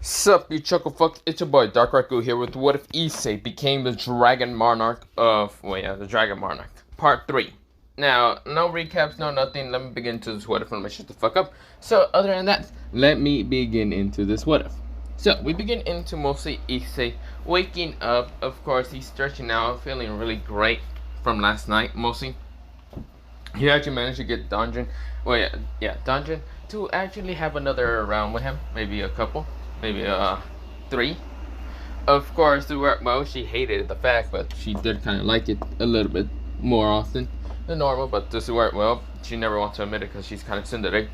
Sup, you chuckle fucks, it's your boy Dark Raku here with What If Issei became the Dragon Monarch of, the Dragon Monarch, Part 3. Now, no recaps, no nothing, let me begin into this What If, let me shut the fuck up. So, other than that, let me begin into this What If. So, we begin into mostly Issei waking up, of course, he's stretching out, feeling really great from last night, mostly. He actually managed to get Dungeon, Dungeon, to actually have another round with him, maybe a couple. Maybe 3. Of course, she hated the fact, but she did kind of like it a little bit more often than normal. But this worked well. She never wants to admit it because she's kind of syndicate.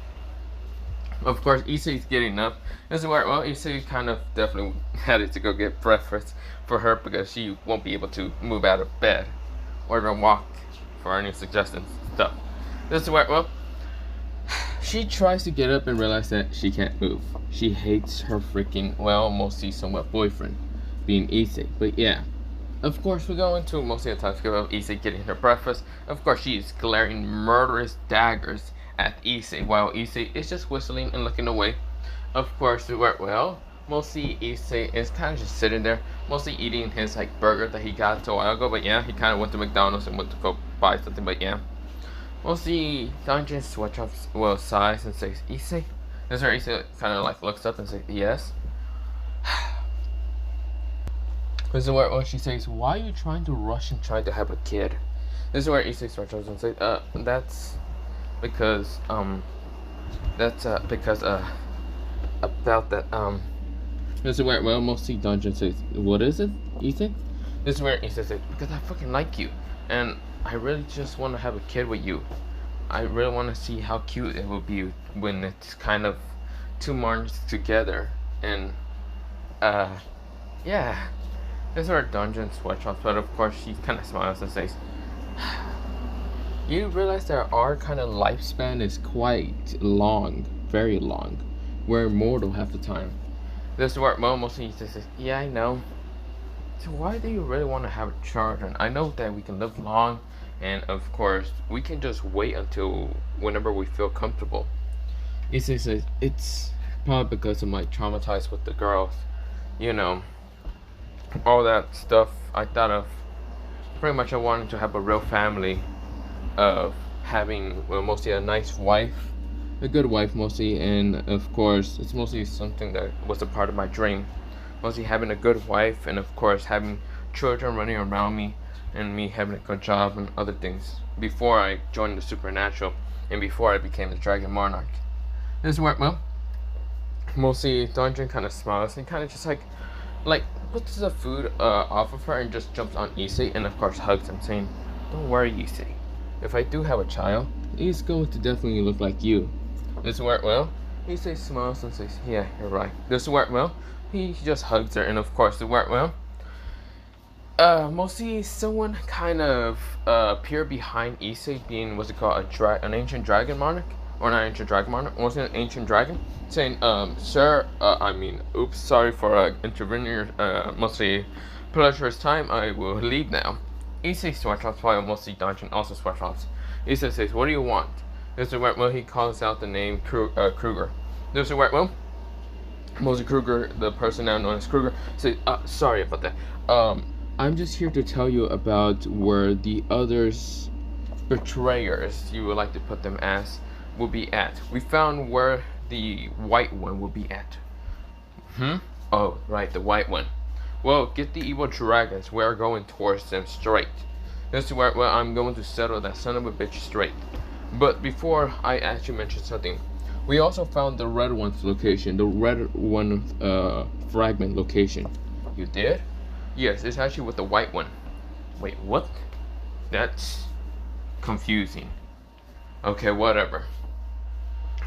Of course, Issei's getting up. This worked well. Issei kind of definitely had it to go get breakfast for her because she won't be able to move out of bed or even walk for any suggestions stuff. This worked well. She tries to get up and realize that she can't move. She hates her freaking, mostly somewhat boyfriend, being Issei. But yeah, of course we go into mostly a time skip of Issei getting her breakfast. Of course she is glaring murderous daggers at Issei while Issei is just whistling and looking away. Of course mostly Issei is kind of just sitting there, mostly eating his burger that he got a while ago. But yeah, he kind of went to McDonald's and went to go buy something. But yeah. Mostly Dungeon switch up sighs and says, Issei? This is where Issei kind of looks up and says, yes. This is where she says, why are you trying to rush and try to have a kid? This is where Issei starts and says, that's because, about that, This is where, mostly Dungeon says, what is it, Issei? This is where Issei says, because I fucking like you, and I really just want to have a kid with you. I really want to see how cute it will be when it's kind of 2 months together. And, yeah. This is our Dungeon sweatshops, but of course she kind of smiles and says, you realize that our kind of lifespan is quite long, very long. We're immortal half the time. This is where mostly says, yeah, I know. So why do you really want to have children? I know that we can live long, and of course, we can just wait until whenever we feel comfortable. Issei says, it's probably because of my traumatized with the girls. You know, all that stuff I thought of. Pretty much I wanted to have a real family of having, mostly a nice wife. A good wife, mostly, and of course, it's mostly something that was a part of my dream. Mostly having a good wife, and of course having children running around me, and me having a good job and other things before I joined the supernatural and before I became the Dragon Monarch. This worked well. Mostly Dungeon kind of smiles and kind of just puts the food off of her and just jumps on Issei and of course hugs him, saying, don't worry, Issei, if I do have a child, he's going to definitely look like you. This worked well. Issei smiles and says, yeah, you're right. This worked well. He just hugs her, and of course it worked well. Mostly someone kind of appeared behind Issei, being an ancient dragon monarch, or not ancient dragon monarch, mostly an ancient dragon, saying, sir, oops, sorry for intervening mostly pleasurous time. I will leave now. Issei sweatshops while mostly Dungeon also sweatshops. Issei says, what do you want? This is where he calls out the name Kruger. This is where mostly Kruger, the person now known as Kruger, says, sorry about that. I'm just here to tell you about where the others betrayers, you would like to put them as, will be at. We found where the white one will be at. Oh, right, the white one. Well, get the evil dragons. We're going towards them straight. This is where I'm going to settle that son of a bitch straight. But before I actually mention something, we also found the red one's location, the red one fragment location. You did? Yes, it's actually with the white one. Wait, what? That's confusing. Okay, whatever.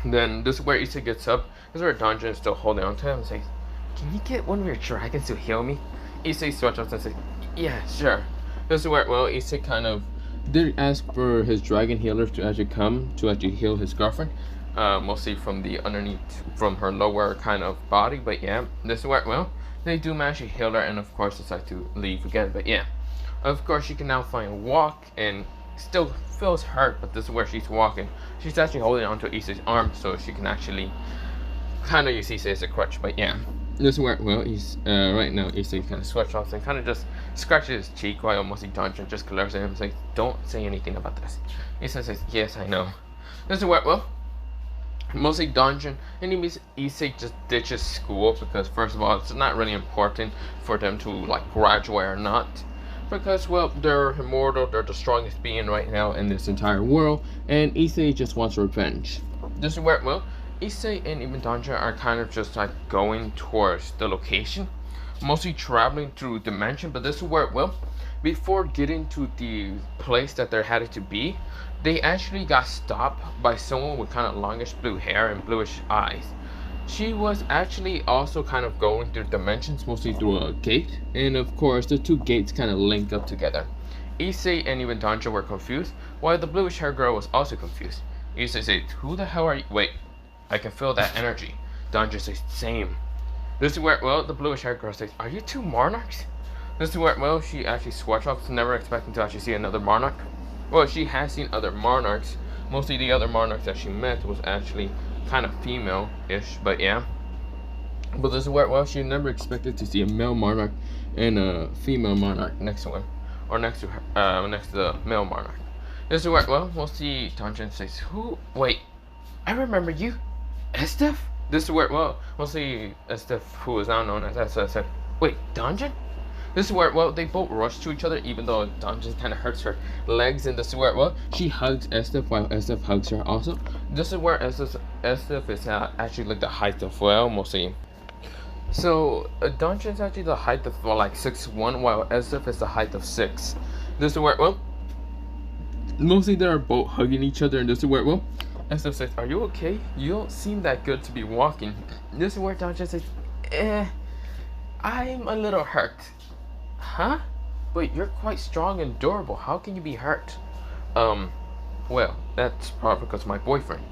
Then this is where Issei gets up. This is where Dungeon is still holding on to him and says, can you get one of your dragons to heal me? Issei switches and says, yeah, sure. This is where, Issei kind of did ask for his dragon healer to actually come to actually heal his girlfriend. Mostly from from her lower kind of body. But yeah, this is where, they do manage to heal her and of course decide to leave again. But yeah, of course she can now find walk and still feels hurt, but this is where she's walking. She's actually holding onto Issei's arm so she can actually kind of use Issei as a crutch. But yeah, This is where, well, he's right now Issei kind of switch off and kind of just scratches his cheek while mostly Dungeon just glares at him and says, "Don't say anything about this." Issei says, "Yes, I know." This is where, well, mostly Dungeon and Issei just ditches school because first of all, it's not really important for them to like graduate or not. Because, well, they're immortal, they're the strongest being right now in this entire world, and Issei just wants revenge. This is where, well, Issei and even Danja are kind of just like going towards the location, mostly traveling through dimension, but this is where, well, before getting to the place that they're headed to be, they actually got stopped by someone with kind of longish blue hair and bluish eyes. She was actually also kind of going through dimensions, mostly through a gate, and of course the two gates kind of link up together. Issei and even Danja were confused, while the bluish hair girl was also confused. Issei said, "Who the hell are you?" Wait, I can feel that energy. Danja says, "Same." This is where, well, the bluish hair girl says, "Are you two monarchs?" This is where, well, she actually switched off, never expecting to actually see another monarch. Well, she has seen other monarchs. Mostly the other monarchs that she met was actually kind of female-ish, but yeah. But this is where, well, she never expected to see a male monarch and a female monarch next to him, or next to her, next to the male monarch. This is where, well, mostly Dungeon says, "Who? Wait, I remember you, Estef." This is where, well, mostly Estef, who is now known as Estef, said, "Wait, Dungeon?" This is where, well, they both rush to each other, even though Dungeon kind of hurts her legs, and this is where, well, she hugs Estef while Estef hugs her also. This is where Estef is actually like the height of, well, mostly. So, Dungeon's actually the height of, well, like 6'1", while Estef is the height of 6. This is where, well, mostly they are both hugging each other, and this is where, well, Estef says, "Are you okay? You don't seem that good to be walking." This is where Dungeon says, "I'm a little hurt." "Huh? But you're quite strong and durable. How can you be hurt?" Well, that's probably because of my boyfriend."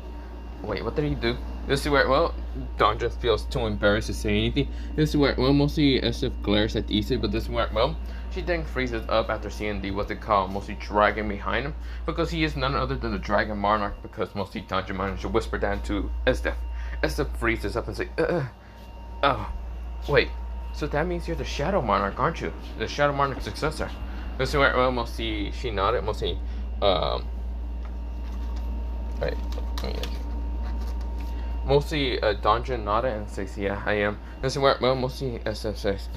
"Wait, what did he do?" This is where, well, Dungeon feels too embarrassed to say anything. This is where, well, mostly Estef glares at Issei, but this is where, well, she then freezes up after seeing the, what's it called, mostly dragon behind him, because he is none other than the Dragon Monarch, because mostly Dungeon managed to whisper down to Estef. Estef freezes up and says, "Oh, wait. So that means you're the Shadow Monarch, aren't you? The Shadow Monarch's successor." This is where, well, mostly she nodded, mostly, wait, mostly Dungeon nodded and says, "Yeah, I am." This is where, well, mostly Estef says,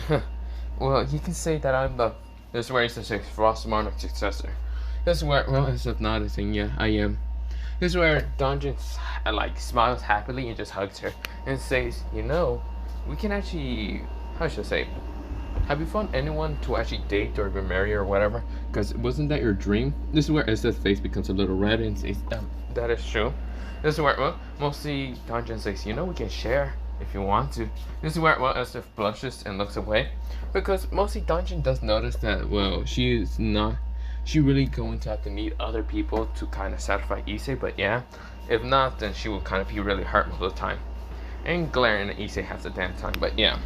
"Well, you can say that I'm the," this is where he says, "Frost Monarch's successor." This is where, well, Estef nodded saying, "Yeah, I am." This is where Dungeon, like, smiles happily and just hugs her and says, "You know, we can actually, how should I say, have you found anyone to actually date or even marry or whatever? Because wasn't that your dream?" This is where Estef's face becomes a little red and says, "That is true." This is where, well, mostly Dungeon says, "You know, we can share if you want to." This is where, well, Estef blushes and looks away, because mostly Dungeon does notice that, well, she really going to have to meet other people to kind of satisfy Issei, but yeah, if not, then she will kind of be really hurt most of the time. And glaring at Issei half the damn time, but yeah.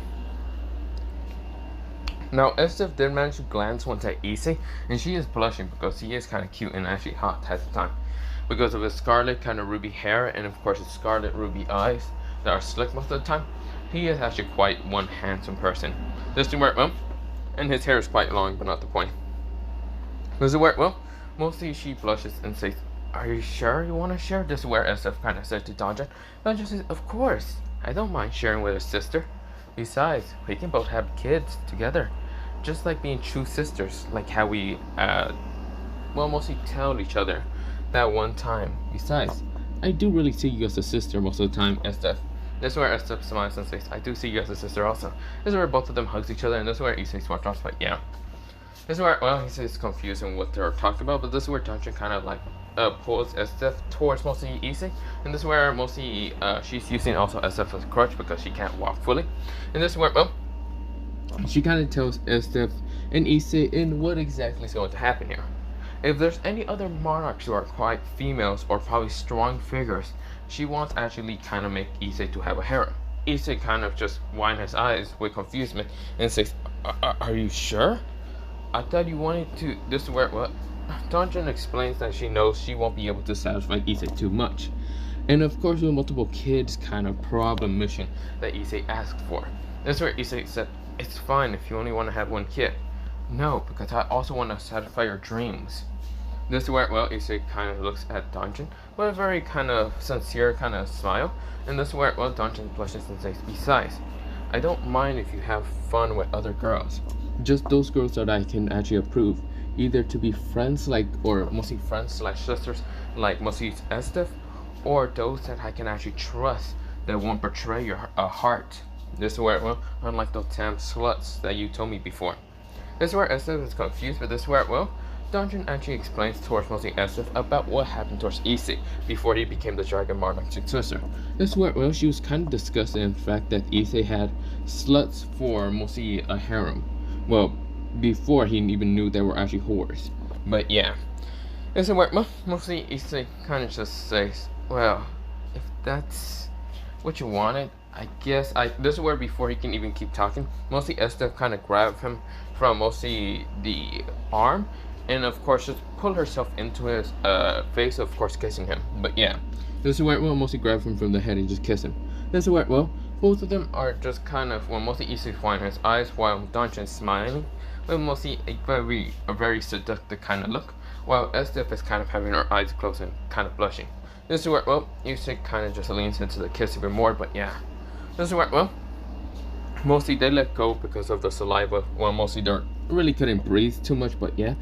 Now, Estef did manage to glance once at Issei, and she is blushing because he is kind of cute and actually hot half the time, because of his scarlet kind of ruby hair and of course his scarlet ruby eyes that are slick most of the time. He is actually quite one handsome person. This is where, well, and his hair is quite long, but not the point. This is where, well, mostly she blushes and says, "Are you sure you want to share?" This is where Estef kind of said to Dungeon. Dungeon says, "Of course, I don't mind sharing with a sister. Besides, we can both have kids together, just like being true sisters, like how we, well, mostly tell each other that one time. Besides, I do really see you as a sister most of the time, Estef." This is where Estef smiles and says, "I do see you as a sister also." This is where both of them hugs each other, and this is where Issei smarts off, but yeah. This is where, well, he says confusing what they're talking about, but this is where Dungeon kind of like pulls Estef towards mostly Issei, and this is where mostly she's using also Estef as a crutch because she can't walk fully. And this is where, well, she kind of tells Estef and Issei in what exactly is going to happen here. If there's any other monarchs who are quite females or probably strong figures, she wants actually kind of make Issei to have a harem. Issei kind of just winds his eyes with confusement and says, Are you sure? I thought you wanted to." This is where, what? Dungeon explains that she knows she won't be able to satisfy Issei too much. And of course, with multiple kids kind of problem mission that Issei asked for. This is where Issei said, it's fine if you only want to have one kid. No, because I also want to satisfy your dreams. This is where, well, Issei kind of looks at Donjin with a very kind of sincere kind of smile. And this is where, well, Donjin blushes and says, besides, I don't mind if you have fun with other girls. Just those girls that I can actually approve. Either to be friends like, or mostly friends slash sisters like mostly Estef, or those that I can actually trust that won't betray your heart. This is where, well, unlike those damn sluts that you told me before. This is where Estef is confused, but this is where, well, Donjin actually explains towards mostly Estef about what happened towards Issei before he became the Dragon Monarch's successor. This is where, well, she was kind of disgusted in the fact that Issei had sluts for mostly a harem. Well, before he even knew they were actually whores. But yeah. This is where, well, mostly Issei kind of just says, well, if that's what you wanted, I guess this is where before he can even keep talking, mostly Estef kind of grabbed him from mostly the arm, and of course just pull herself into his face, of course kissing him. But yeah, this is where, well, mostly grab him from the head and just kiss him. This is where, well, both of them are just kind of, well, mostly Issei flying his eyes while Donjin smiling, with mostly a very seductive kind of look, while Estef is kind of having her eyes closed and kind of blushing. This is where, well, Issei kind of just leans into the kiss even more, but yeah. This is where, well, mostly they let go because of the saliva. Well, mostly they really couldn't breathe too much, but yeah.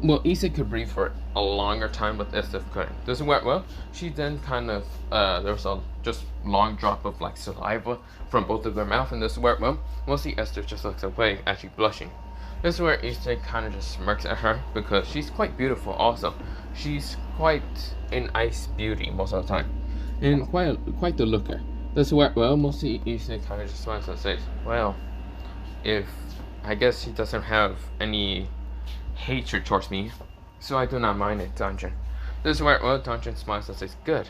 Well, Issei could breathe for a longer time, but Estef couldn't. This is where, well, she then kind of, there was a just long drop of like saliva from both of their mouth, and this is where, well, mostly Estef just looks away, actually blushing. This is where Issei kind of just smirks at her because she's quite beautiful also. She's quite an ice beauty most of the time, and quite the looker. This is where, well, mostly Issei kind of just smiles and says, well, if I guess he doesn't have any hatred towards me, so I do not mind it, Donjin. This is where, well, Donjin smiles and says, good.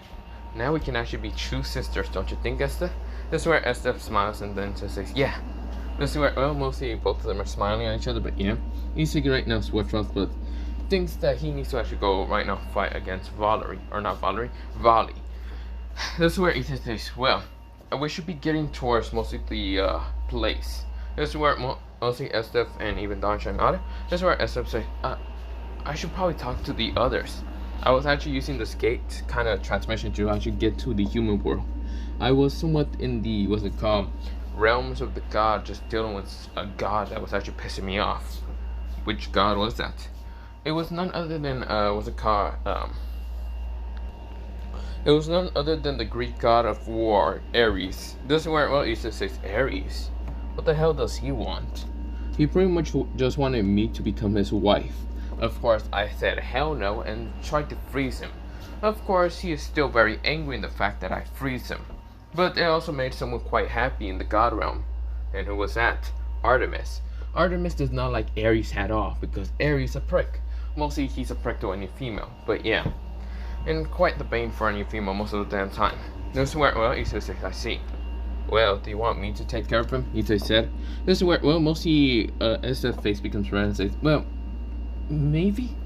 Now we can actually be true sisters, don't you think, Estef? This is where Estef smiles and then just says, yeah. This is where, well, mostly both of them are smiling at each other, but yeah. Issei right now switch off, but thinks that he needs to actually go right now fight against Valerie. This is where Issei says, well, we should be getting towards mostly the place. This is where mostly Estef and even Donjin are. This is where Estef says, I should probably talk to the others. I was actually using the skate kind of transmission to actually get to the human world. I was somewhat in the, what's it called, realms of the god, just dealing with a god that was actually pissing me off. Which god was that? It was none other than, what's it called, it was none other than the Greek god of war, Ares. This is where, well, Issei says, Ares? What the hell does he want? He pretty much just wanted me to become his wife. Of course, I said hell no and tried to freeze him. Of course, he is still very angry in the fact that I freeze him. But it also made someone quite happy in the god realm. And who was that? Artemis. Artemis does not like Ares at all because Ares is a prick. Mostly he's a prick to any female, but yeah. And quite the bane for any female most of the damn time. This is where, well, Issei says, I see. Well, do you want me to take care of him? Issei said. This is where, well, mostly Estef's face becomes red and says, well, maybe?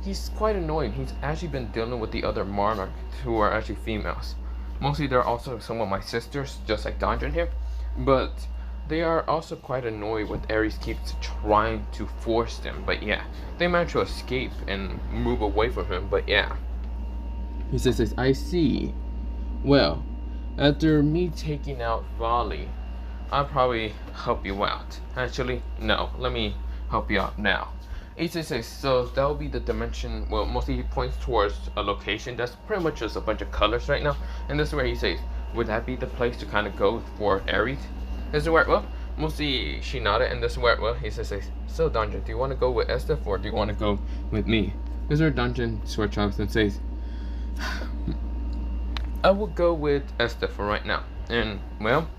He's quite annoying. He's actually been dealing with the other monarchs who are actually females. Mostly they're also some of my sisters, just like Donjin here. But they are also quite annoyed when Ares keeps trying to force them. But yeah, they manage to escape and move away from him, but yeah. He says, I see. Well, after me taking out Vali, I'll probably help you out. Actually, no, let me help you out now. Issei says, so that'll be the dimension, well, mostly he points towards a location that's pretty much just a bunch of colors right now. And this is where he says, would that be the place to kind of go for Ares? This is where, well, mostly she nodded, and this is where, well, he says, so Donjin, do you want to go with Estef or do you want to go with me? This is where Donjin switch off and says, I will go with Estef for right now. And, well,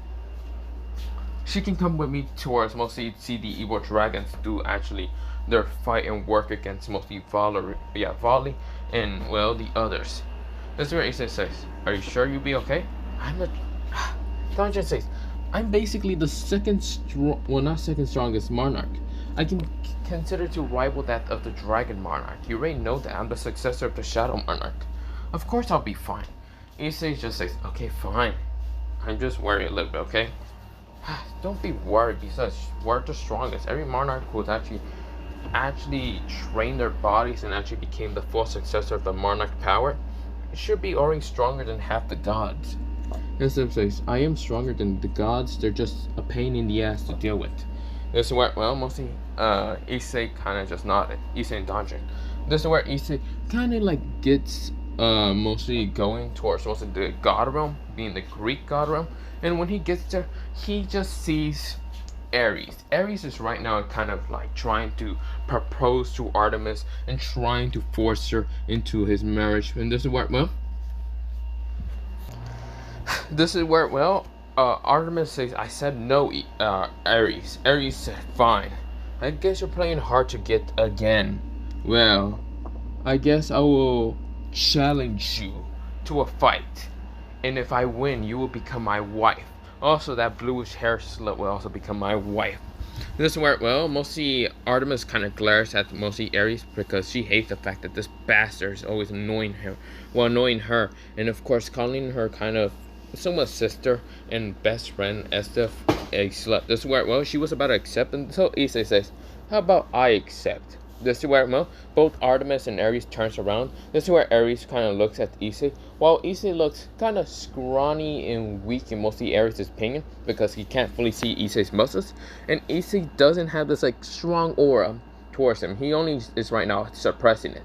she can come with me towards mostly see the evil dragons do actually their fight and work against mostly Vali and, well, the others. This is where Issei says, are you sure you'll be okay? I'm not... Donjin says, I'm basically the not second strongest monarch. I can consider to rival that of the dragon monarch. You already know that I'm the successor of the shadow monarch. Of course I'll be fine. Issei just says, okay, fine. I'm just worried a little bit, okay? Don't be worried because we're the strongest. Every monarch who's actually trained their bodies and actually became the full successor of the monarch power, it should be already stronger than half the gods. Issei says, I am stronger than the gods, they're just a pain in the ass to deal with. This is where, well, mostly, Issei kind of just nodded. Issei and Danjin. This is where Issei kind of like gets, mostly going towards mostly the god realm, being the Greek god realm. And when he gets there, he just sees Ares. Ares is right now kind of like trying to propose to Artemis and trying to force her into his marriage. And this is where, well, Artemis says, I said no, Ares. Ares said, fine. I guess you're playing hard to get again. Well, I guess I will challenge you to a fight. And if I win, you will become my wife. Also, that bluish hair slut will also become my wife. This is where, well, mostly Artemis kind of glares at mostly Ares because she hates the fact that this bastard is always annoying her. And of course, calling her kind of somewhat sister and best friend Estef a slut. This is where, well, she was about to accept, and so Issei says, how about I accept? This is where, well, both Artemis and Ares turns around. This is where Ares kind of looks at Issei, while Issei looks kind of scrawny and weak in mostly Ares' opinion because he can't fully see Issei's muscles, and Issei doesn't have this like strong aura towards him. He only is right now suppressing it.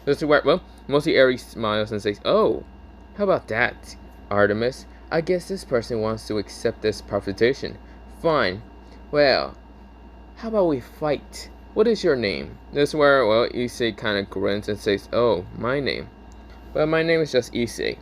This is where, well, mostly Ares smiles and says, oh, how about that, Artemis? I guess this person wants to accept this proposition. Fine. Well, how about we fight? What is your name? This is where, well, Issei kind of grins and says, oh, my name. Well, my name is just Issei.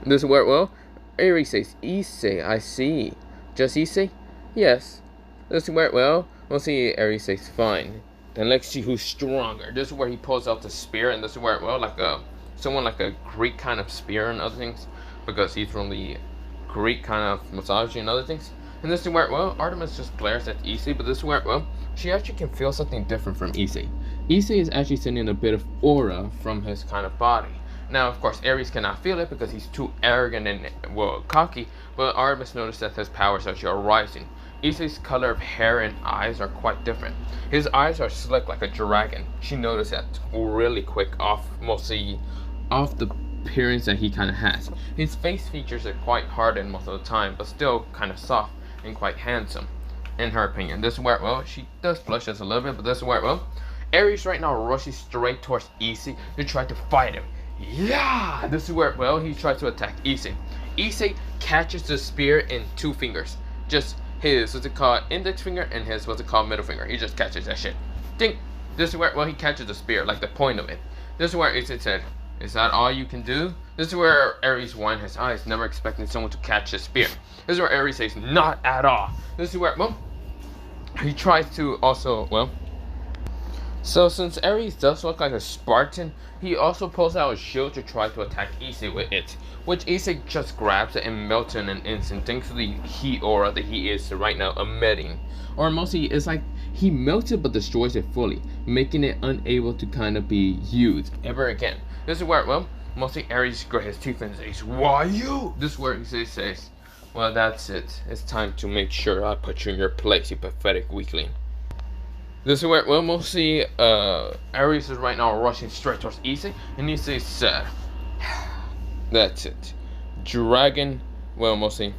This is where, well, Ares says, Issei, I see. Just Issei? Yes. This is where, well, we'll see Ares says, fine. Then let's see who's stronger. This is where he pulls out the spear, and this is where, well, like someone like a Greek kind of spear and other things, because he's from the Greek kind of mythology and other things. And this is where, well, Artemis just glares at Issei, but this is where, well, she actually can feel something different from Issei. Issei is actually sending a bit of aura from his kind of body. Now, of course, Ares cannot feel it because he's too arrogant and, well, cocky, but Artemis noticed that his powers actually are rising. Issei's color of hair and eyes are quite different. His eyes are slick like a dragon. She noticed that really quick off the appearance that he kind of has. His face features are quite hardened most of the time, but still kind of soft and quite handsome, in her opinion. This is where, well, she does blush just a little bit, but this is where, well, Ares right now rushes straight towards Issei to try to fight him. Yeah! This is where, well, he tries to attack Issei. Issei catches the spear in two fingers. Just his, what's it called, index finger, and his, what's it called, middle finger. He just catches that shit. Ding! This is where, well, he catches the spear, like the point of it. This is where Issei said, is that all you can do? This is where Ares winds his eyes, never expecting someone to catch his spear. This is where Ares says, not at all. This is where, well, he tries to also, well, so since Ares does look like a Spartan, he also pulls out a shield to try to attack Issei with it, which Issei just grabs it and melts in an instant thanks to the heat aura that he is right now emitting. Or mostly, it's like he melts it but destroys it fully, making it unable to kind of be used ever again. This is where, well, mostly Ares grits his teeth and says, why you? This is where Issei says, well, that's it. It's time to make sure I put you in your place, you pathetic weakling. This is where, well, mostly Ares is right now rushing straight towards Issei, and Issei said, that's it. Dragon, well, mostly.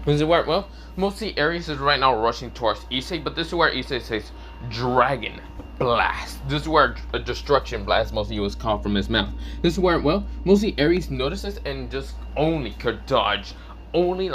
This is where, well, mostly Ares is right now rushing towards Issei, but this is where Issei says, Dragon Blast. This is where a destruction blast mostly was called from his mouth. This is where, well, mostly Ares notices and just only could dodge. Only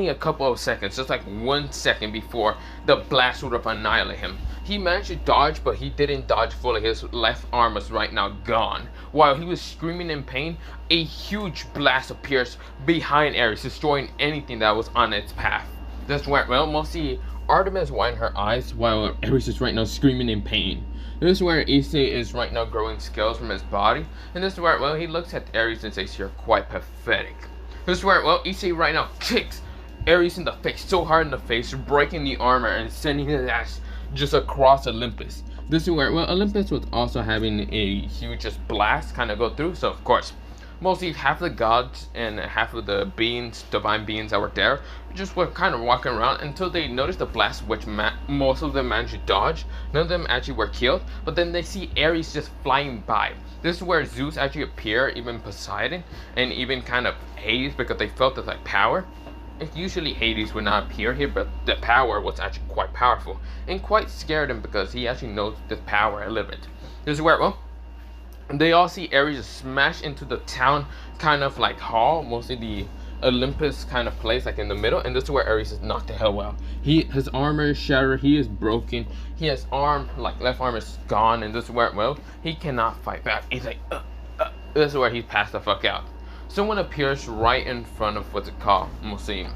a couple of seconds, just like 1 second before the blast would have annihilated him. He managed to dodge, but he didn't dodge fully. His left arm was right now gone. While he was screaming in pain, a huge blast appears behind Ares, destroying anything that was on its path. That's where, well, mostly Artemis winds her eyes while Ares is right now screaming in pain. This is where Issei is right now growing scales from his body, and this is where, well, he looks at Ares and says, you're quite pathetic. This is where, well, Issei right now kicks Ares in the face, so hard in the face, breaking the armor and sending his ass just across Olympus. This is where, well, Olympus was also having a huge blast kind of go through, so of course, mostly half the gods and half of the beings, divine beings that were there, just were kind of walking around until they noticed the blast, which most of them managed to dodge. None of them actually were killed, but then they see Ares just flying by. This is where Zeus actually appeared, even Poseidon, and even kind of Hades, because they felt the like power. Usually Hades would not appear here, but the power was actually quite powerful, and quite scared him because he actually knows the power a little bit. This is where, well, they all see Ares just smash into the town kind of like hall, mostly the Olympus kind of place, like in the middle, and this is where Ares is knocked the hell out. His armor is shattered, he is broken, his arm, like left arm is gone, and this is where, well, he cannot fight back. He's like, this is where he passed the fuck out. Someone appears right in front of what's it called, mostly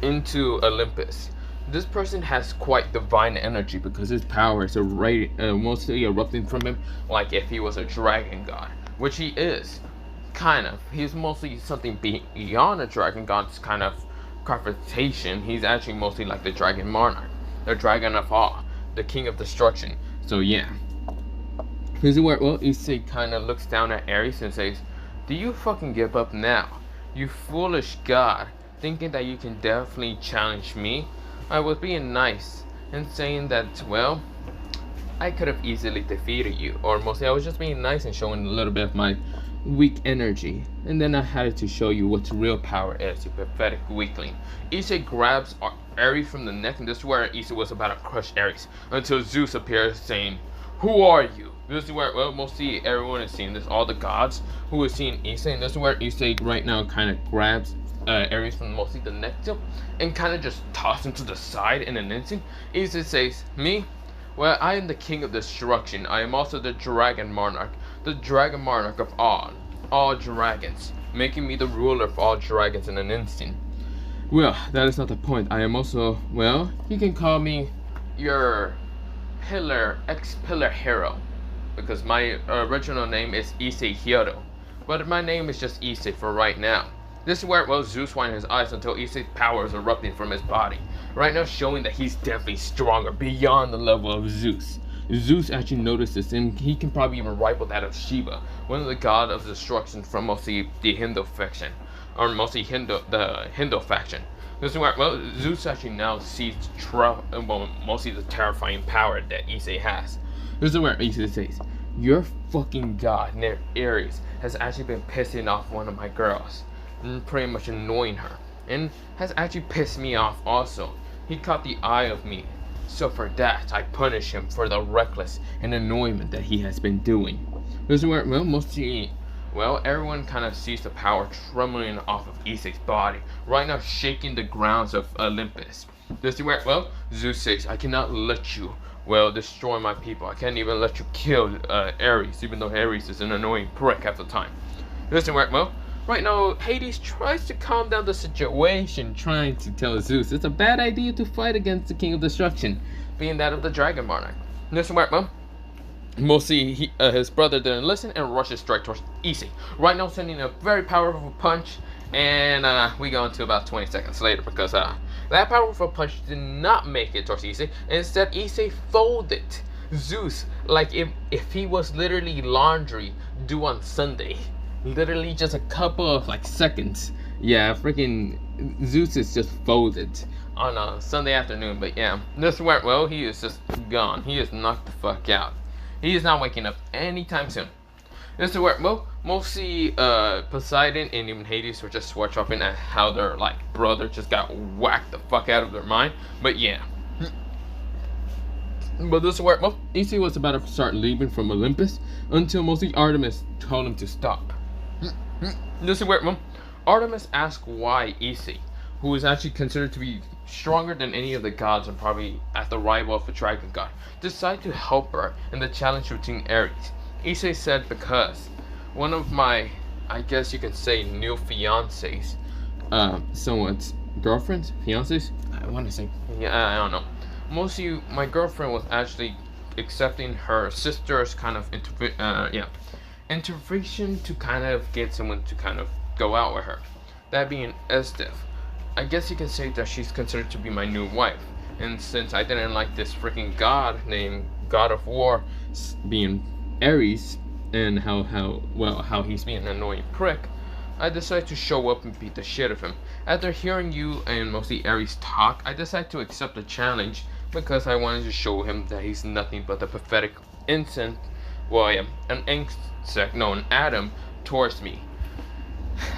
into Olympus. This person has quite divine energy because his power is mostly erupting from him, like if he was a dragon god, which he is, kind of. He's mostly something beyond a dragon god's kind of confrontation. He's actually mostly like the dragon monarch, the dragon of all, the king of destruction. So yeah, this is where, well, Issei kind of looks down at Ares and says, "Do you fucking give up now, you foolish god, thinking that you can definitely challenge me?" I was being nice and saying that, well, I could have easily defeated you, or mostly I was just being nice and showing a little bit of my weak energy, and then I had to show you what real power is, you pathetic weakling. Issei grabs Ares from the neck, and this is where Issei was about to crush Ares, until Zeus appears saying, "Who are you?" This is where, well, mostly everyone is seeing this, all the gods who are seeing Issei, and this is where Issei right now kind of grabs Ares from mostly the neck tip and kind of just toss him to the side in an instant. Issei says, "Me? Well, I am the king of destruction. I am also the dragon monarch of all dragons, making me the ruler of all dragons in an instant." Well, that is not the point. I am also, well, you can call me your ex-pillar hero, because my original name is Issei Hiro, but my name is just Issei for right now. This is where, well, Zeus winds his eyes until Issei's power is erupting from his body, right now showing that he's definitely stronger beyond the level of Zeus. Zeus actually notices, and he can probably even rival that of Shiva, one of the god of destruction from mostly the Hindu faction, or mostly the Hindu faction. This is where, well, Zeus actually now sees mostly the terrifying power that Issei has. This is where Issei says, "Your fucking god, Ares, has actually been pissing off one of my girls, and pretty much annoying her, and has actually pissed me off also. He caught the eye of me, so for that I punish him for the reckless and annoyment that he has been doing." This is where, well, mostly, well, everyone kind of sees the power trembling off of Issei's body, right now shaking the grounds of Olympus. This is where, well, Zeus says, "I cannot let you, well, destroy my people. I can't even let you kill Ares, even though Ares is an annoying prick half the time." This is where, well, right now, Hades tries to calm down the situation, trying to tell Zeus it's a bad idea to fight against the King of Destruction, being that of the Dragon Monarch. This is where, well, mostly his brother didn't listen and rushes straight towards Issei, right now sending a very powerful punch, and we go into about 20 seconds later, because that powerful punch did not make it towards Issei. Instead, Issei folded Zeus like if he was literally laundry due on Sunday. Literally just a couple of like seconds. Yeah, freaking Zeus is just folded on a Sunday afternoon. But yeah, this where, well, he is just gone. He is knocked the fuck out. He is not waking up anytime soon. This is where, well, mostly Poseidon and even Hades were just workshopping at how their like brother just got whacked the fuck out of their mind. But yeah. But this is where, well, Issei was about to start leaving from Olympus until mostly Artemis told him to stop. This is where, well, Artemis asked why Issei, who is actually considered to be stronger than any of the gods and probably at the rival of a dragon god, decided to help her in the challenge between Ares. Issei said, "Because one of my, I guess you could say, new fiancés, someone's girlfriends, fiancés, I want to say, yeah, I don't know. Mostly, my girlfriend was actually accepting her sister's kind of intervention to kind of get someone to kind of go out with her. That being Estef. I guess you can say that she's considered to be my new wife. And since I didn't like this freaking god named God of War being Ares, and how he's being an annoying prick, I decide to show up and beat the shit of him. After hearing you and mostly Ares talk, I decide to accept the challenge because I wanted to show him that he's nothing but a pathetic insect, well, yeah, an insect, no, an atom towards me.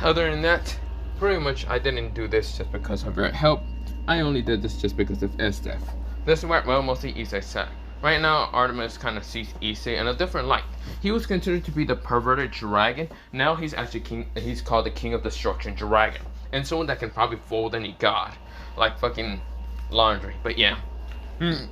Other than that, pretty much I didn't do this just because of your help. I only did this just because of Estef. This is where, well, mostly Issei said. Right now, Artemis kind of sees Issei in a different light. He was considered to be the perverted dragon. Now he's actually king. He's called the King of Destruction Dragon, and someone that can probably fold any god, like fucking laundry. But yeah, this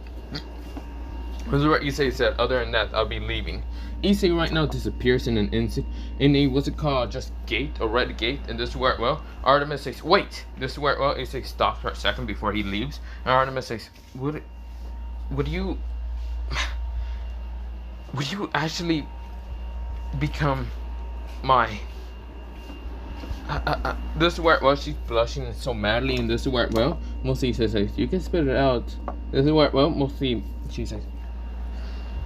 is what Issei said. Other than that, I'll be leaving. Issei right now disappears in an instant in a, what's it called, just gate, a red gate, and this is where, well, Artemis says, wait. This is where, well, Issei stops for a second before he leaves, and Artemis says, would you actually become my this is where, well, she's blushing so madly, and this is where, well, mostly says, you can spit it out. This is where, well, mostly she says,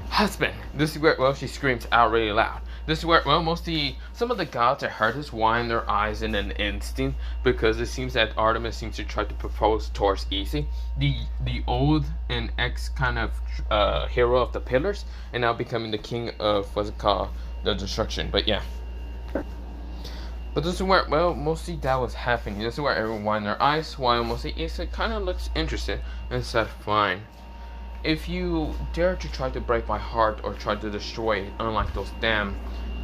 husband. This is where, well, she screams out really loud. This is where, well, mostly some of the gods that heard this wind their eyes in an instant, because it seems that Artemis seems to try to propose towards Issei, the old and ex kind of hero of the pillars, and now becoming the king of, what's it called, the destruction. But yeah. But this is where, well, mostly that was happening. This is where everyone wind their eyes, while mostly Issei kind of looks interested and said, fine. If you dare to try to break my heart or try to destroy it, unlike those damn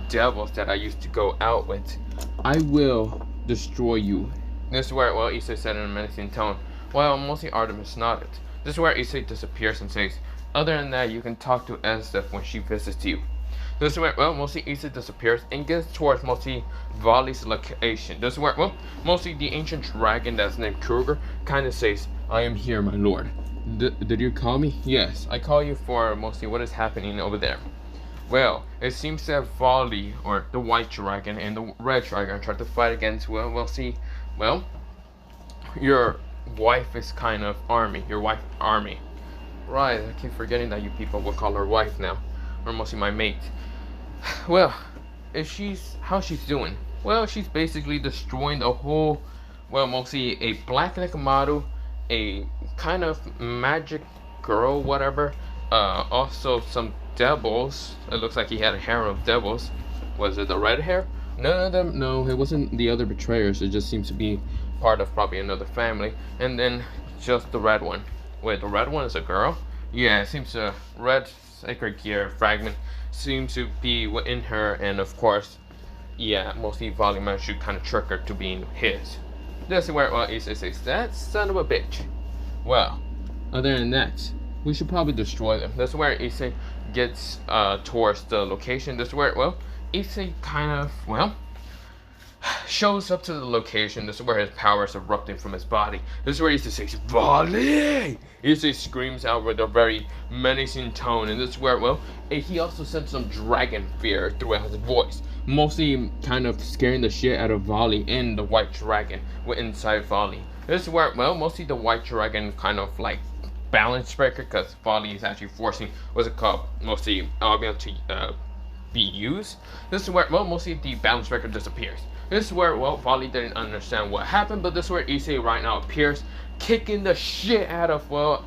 devils that I used to go out with, I will destroy you. This is where, well, Issei said in a menacing tone, while mostly Artemis nodded. This is where Issei disappears and says, other than that, you can talk to Estef when she visits you. This is where, well, mostly Issei disappears and gets towards mostly Vali's location. This is where, well, mostly the ancient dragon that's named Kruger kind of says, I am here, my lord. Did you call me? Yes, I call you for mostly what is happening over there. Well, it seems that Vali, or the white dragon, and the red dragon tried to fight against, well, we'll see. Well, your wife is kind of army. Your wife army. Right, I keep forgetting that you people will call her wife now. Or mostly my mate. Well, how she's doing? Well, she's basically destroying the whole, well, mostly a black Nekomaru, a kind of magic girl, whatever. Also some devils. It looks like he had a harem of devils. Was it the red hair? None of them. No, it wasn't the other betrayers. It just seems to be part of probably another family. And then just the red one. Wait, the red one is a girl? Yeah, it seems a red sacred gear fragment seems to be in her, and of course, yeah, mostly Vali managed to kind of trick her to being his. This is where, well, Issei says, that son of a bitch. Well, other than that, we should probably destroy them. This is where Issei gets towards the location. This is where, well, Issei kind of, well, shows up to the location. This is where his power is erupting from his body. This is where Issei says, Vali! Issei screams out with a very menacing tone, and this is where, well, he also sends some dragon fear throughout his voice, mostly kind of scaring the shit out of Vali and the white dragon inside Vali. This is where, well, mostly the white dragon kind of like balance breaker, because Vali is actually forcing, what's it called, mostly Albion to be used. This is where, well, mostly the balance breaker disappears. This is where, well, Vali didn't understand what happened, but this is where Issei right now appears, kicking the shit out of, well,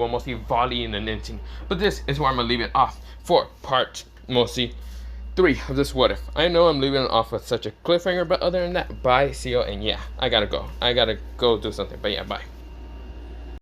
mostly Vali in an instant. But this is where I'm gonna leave it off for part, mostly 3 of this What If. I know I'm leaving it off with such a cliffhanger, but other than that, bye, see you, and yeah, I gotta go. I gotta go do something, but yeah, bye.